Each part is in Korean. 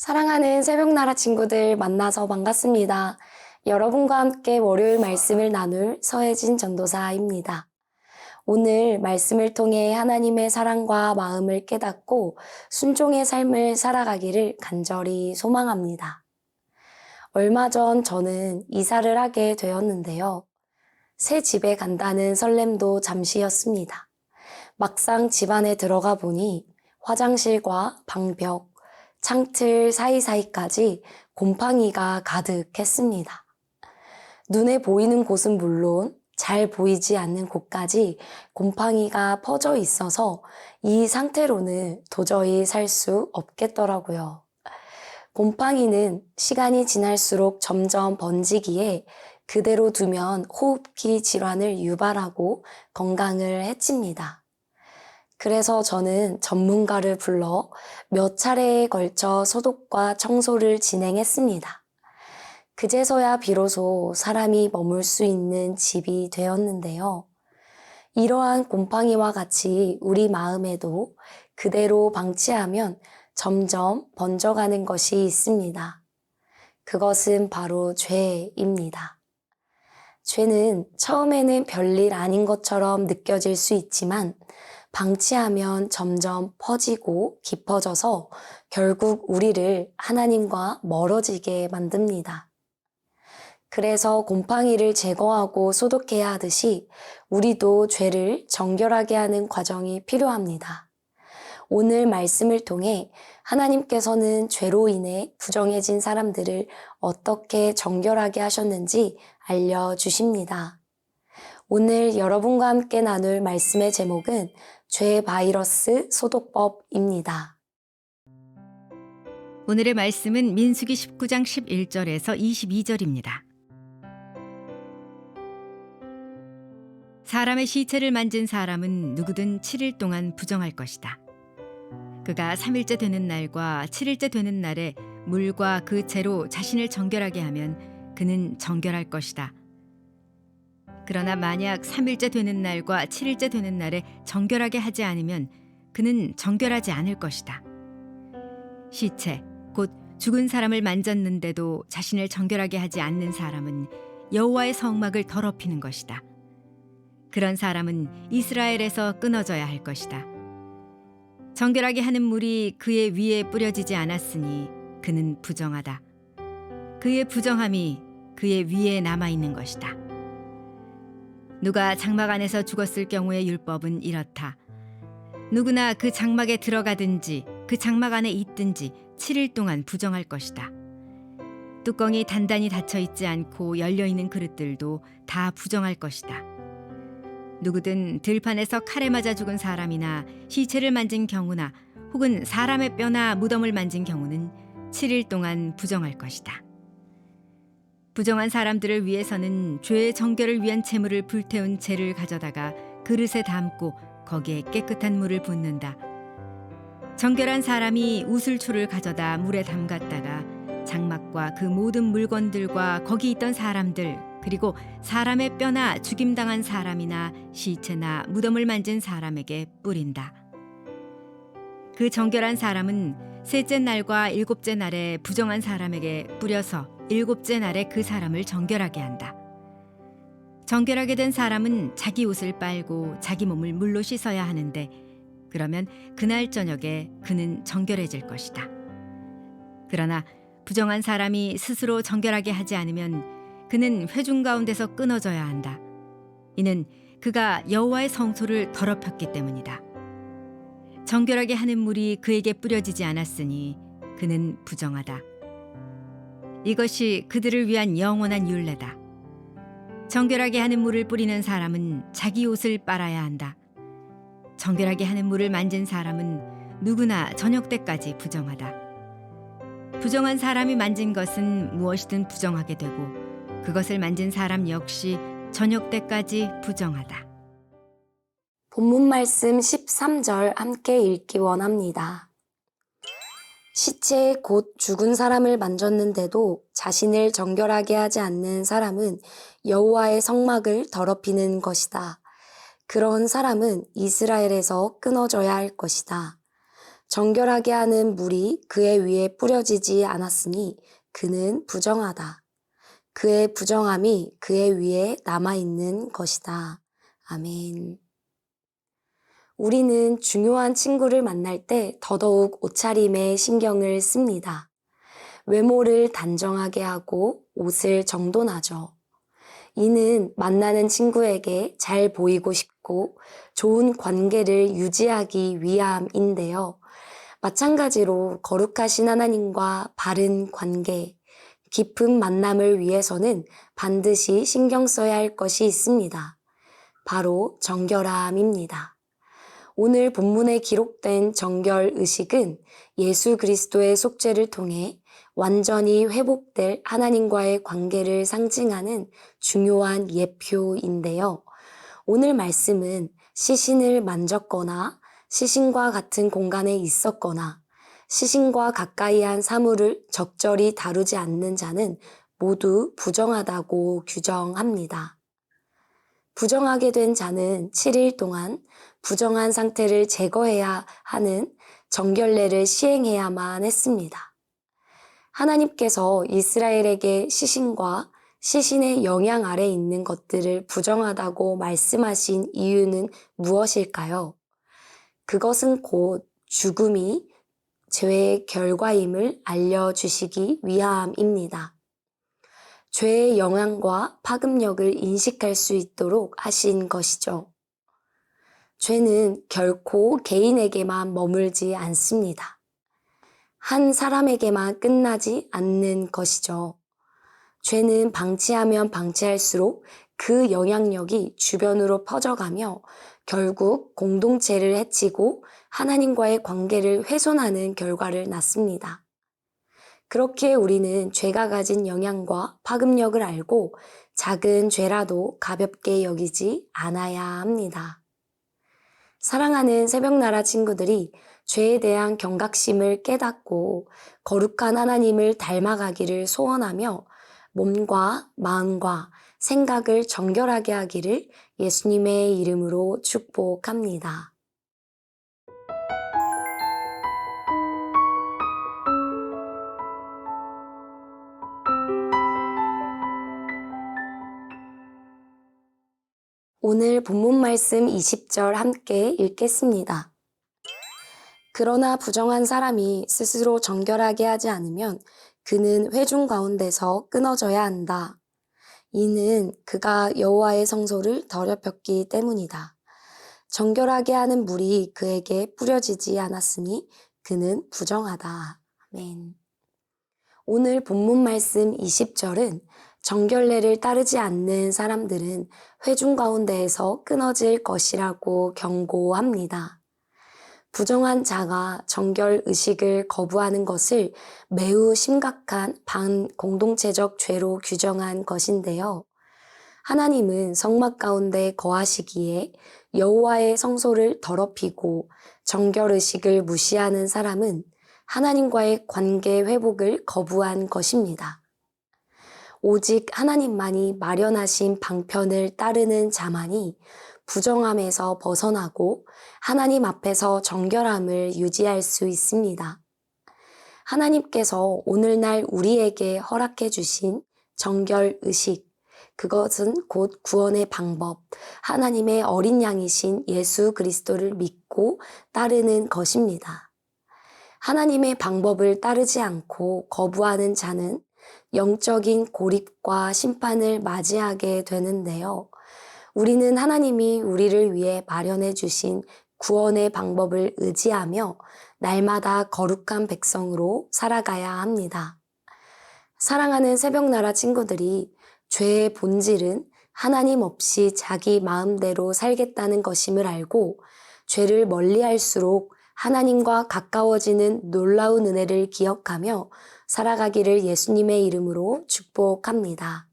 사랑하는 새벽나라 친구들 만나서 반갑습니다. 여러분과 함께 월요일 말씀을 나눌 서혜진 전도사입니다. 오늘 말씀을 통해 하나님의 사랑과 마음을 깨닫고 순종의 삶을 살아가기를 간절히 소망합니다. 얼마 전 저는 이사를 하게 되었는데요. 새 집에 간다는 설렘도 잠시였습니다. 막상 집 안에 들어가 보니 화장실과 방벽, 창틀 사이사이까지 곰팡이가 가득했습니다. 눈에 보이는 곳은 물론 잘 보이지 않는 곳까지 곰팡이가 퍼져 있어서 이 상태로는 도저히 살 수 없겠더라고요. 곰팡이는 시간이 지날수록 점점 번지기에 그대로 두면 호흡기 질환을 유발하고 건강을 해칩니다. 그래서 저는 전문가를 불러 몇 차례에 걸쳐 소독과 청소를 진행했습니다. 그제서야 비로소 사람이 머물 수 있는 집이 되었는데요. 이러한 곰팡이와 같이 우리 마음에도 그대로 방치하면 점점 번져가는 것이 있습니다. 그것은 바로 죄입니다. 죄는 처음에는 별일 아닌 것처럼 느껴질 수 있지만 방치하면 점점 퍼지고 깊어져서 결국 우리를 하나님과 멀어지게 만듭니다. 그래서 곰팡이를 제거하고 소독해야 하듯이 우리도 죄를 정결하게 하는 과정이 필요합니다. 오늘 말씀을 통해 하나님께서는 죄로 인해 부정해진 사람들을 어떻게 정결하게 하셨는지 알려주십니다. 오늘 여러분과 함께 나눌 말씀의 제목은 죄 바이러스 소독법입니다. 오늘의 말씀은 민수기 19장 11절에서 22절입니다. 사람의 시체를 만진 사람은 누구든 7일 동안 부정할 것이다. 그가 3일째 되는 날과 7일째 되는 날에 물과 그 재로 자신을 정결하게 하면 그는 정결할 것이다. 그러나 만약 3일째 되는 날과 7일째 되는 날에 정결하게 하지 않으면 그는 정결하지 않을 것이다. 시체, 곧 죽은 사람을 만졌는데도 자신을 정결하게 하지 않는 사람은 여호와의 성막을 더럽히는 것이다. 그런 사람은 이스라엘에서 끊어져야 할 것이다. 정결하게 하는 물이 그의 위에 뿌려지지 않았으니 그는 부정하다. 그의 부정함이 그의 위에 남아있는 것이다. 누가 장막 안에서 죽었을 경우의 율법은 이렇다. 누구나 그 장막에 들어가든지 그 장막 안에 있든지 7일 동안 부정할 것이다. 뚜껑이 단단히 닫혀 있지 않고 열려있는 그릇들도 다 부정할 것이다. 누구든 들판에서 칼에 맞아 죽은 사람이나 시체를 만진 경우나 혹은 사람의 뼈나 무덤을 만진 경우는 7일 동안 부정할 것이다. 부정한 사람들을 위해서는 죄의 정결을 위한 제물을 불태운 재를 가져다가 그릇에 담고 거기에 깨끗한 물을 붓는다. 정결한 사람이 우슬초를 가져다 물에 담갔다가 장막과 그 모든 물건들과 거기 있던 사람들 그리고 사람의 뼈나 죽임당한 사람이나 시체나 무덤을 만진 사람에게 뿌린다. 그 정결한 사람은 셋째 날과 일곱째 날에 부정한 사람에게 뿌려서 일곱째 날에 그 사람을 정결하게 한다. 정결하게 된 사람은 자기 옷을 빨고 자기 몸을 물로 씻어야 하는데 그러면 그날 저녁에 그는 정결해질 것이다. 그러나 부정한 사람이 스스로 정결하게 하지 않으면 그는 회중 가운데서 끊어져야 한다. 이는 그가 여호와의 성소를 더럽혔기 때문이다. 정결하게 하는 물이 그에게 뿌려지지 않았으니 그는 부정하다. 이것이 그들을 위한 영원한 율례다. 정결하게 하는 물을 뿌리는 사람은 자기 옷을 빨아야 한다. 정결하게 하는 물을 만진 사람은 누구나 저녁 때까지 부정하다. 부정한 사람이 만진 것은 무엇이든 부정하게 되고 그것을 만진 사람 역시 저녁 때까지 부정하다. 본문 말씀 13절 함께 읽기 원합니다. 시체에 곧 죽은 사람을 만졌는데도 자신을 정결하게 하지 않는 사람은 여호와의 성막을 더럽히는 것이다. 그런 사람은 이스라엘에서 끊어져야 할 것이다. 정결하게 하는 물이 그의 위에 뿌려지지 않았으니 그는 부정하다. 그의 부정함이 그의 위에 남아있는 것이다. 아멘. 우리는 중요한 친구를 만날 때 더더욱 옷차림에 신경을 씁니다. 외모를 단정하게 하고 옷을 정돈하죠. 이는 만나는 친구에게 잘 보이고 싶고 좋은 관계를 유지하기 위함인데요. 마찬가지로 거룩하신 하나님과 바른 관계, 깊은 만남을 위해서는 반드시 신경 써야 할 것이 있습니다. 바로 정결함입니다. 오늘 본문에 기록된 정결 의식은 예수 그리스도의 속죄를 통해 완전히 회복될 하나님과의 관계를 상징하는 중요한 예표인데요. 오늘 말씀은 시신을 만졌거나 시신과 같은 공간에 있었거나 시신과 가까이 한 사물을 적절히 다루지 않는 자는 모두 부정하다고 규정합니다. 부정하게 된 자는 7일 동안 부정한 상태를 제거해야 하는 정결례를 시행해야만 했습니다. 하나님께서 이스라엘에게 시신과 시신의 영향 아래 있는 것들을 부정하다고 말씀하신 이유는 무엇일까요? 그것은 곧 죽음이 죄의 결과임을 알려주시기 위함입니다. 죄의 영향과 파급력을 인식할 수 있도록 하신 것이죠. 죄는 결코 개인에게만 머물지 않습니다. 한 사람에게만 끝나지 않는 것이죠. 죄는 방치하면 방치할수록 그 영향력이 주변으로 퍼져가며 결국 공동체를 해치고 하나님과의 관계를 훼손하는 결과를 낳습니다. 그렇게 우리는 죄가 가진 영향과 파급력을 알고 작은 죄라도 가볍게 여기지 않아야 합니다. 사랑하는 새벽나라 친구들이 죄에 대한 경각심을 깨닫고 거룩한 하나님을 닮아가기를 소원하며 몸과 마음과 생각을 정결하게 하기를 예수님의 이름으로 축복합니다. 오늘 본문 말씀 20절 함께 읽겠습니다. 그러나 부정한 사람이 스스로 정결하게 하지 않으면 그는 회중 가운데서 끊어져야 한다. 이는 그가 여호와의 성소를 더럽혔기 때문이다. 정결하게 하는 물이 그에게 뿌려지지 않았으니 그는 부정하다. 아멘. 오늘 본문 말씀 20절은 정결례를 따르지 않는 사람들은 회중 가운데에서 끊어질 것이라고 경고합니다. 부정한 자가 정결 의식을 거부하는 것을 매우 심각한 반공동체적 죄로 규정한 것인데요. 하나님은 성막 가운데 거하시기에 여호와의 성소를 더럽히고 정결 의식을 무시하는 사람은 하나님과의 관계 회복을 거부한 것입니다. 오직 하나님만이 마련하신 방편을 따르는 자만이 부정함에서 벗어나고 하나님 앞에서 정결함을 유지할 수 있습니다. 하나님께서 오늘날 우리에게 허락해 주신 정결 의식, 그것은 곧 구원의 방법, 하나님의 어린 양이신 예수 그리스도를 믿고 따르는 것입니다. 하나님의 방법을 따르지 않고 거부하는 자는 영적인 고립과 심판을 맞이하게 되는데요. 우리는 하나님이 우리를 위해 마련해 주신 구원의 방법을 의지하며 날마다 거룩한 백성으로 살아가야 합니다. 사랑하는 새벽나라 친구들이 죄의 본질은 하나님 없이 자기 마음대로 살겠다는 것임을 알고 죄를 멀리할수록 하나님과 가까워지는 놀라운 은혜를 기억하며 살아가기를 예수님의 이름으로 축복합니다.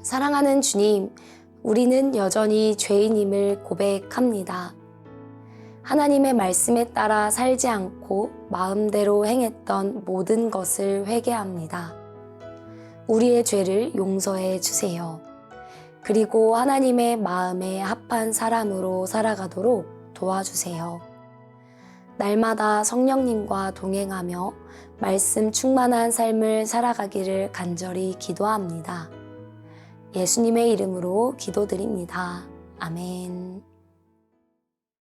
사랑하는 주님, 우리는 여전히 죄인임을 고백합니다. 하나님의 말씀에 따라 살지 않고 마음대로 행했던 모든 것을 회개합니다. 우리의 죄를 용서해 주세요. 그리고 하나님의 마음에 합한 사람으로 살아가도록 도와주세요. 날마다 성령님과 동행하며 말씀 충만한 삶을 살아가기를 간절히 기도합니다. 예수님의 이름으로 기도드립니다. 아멘.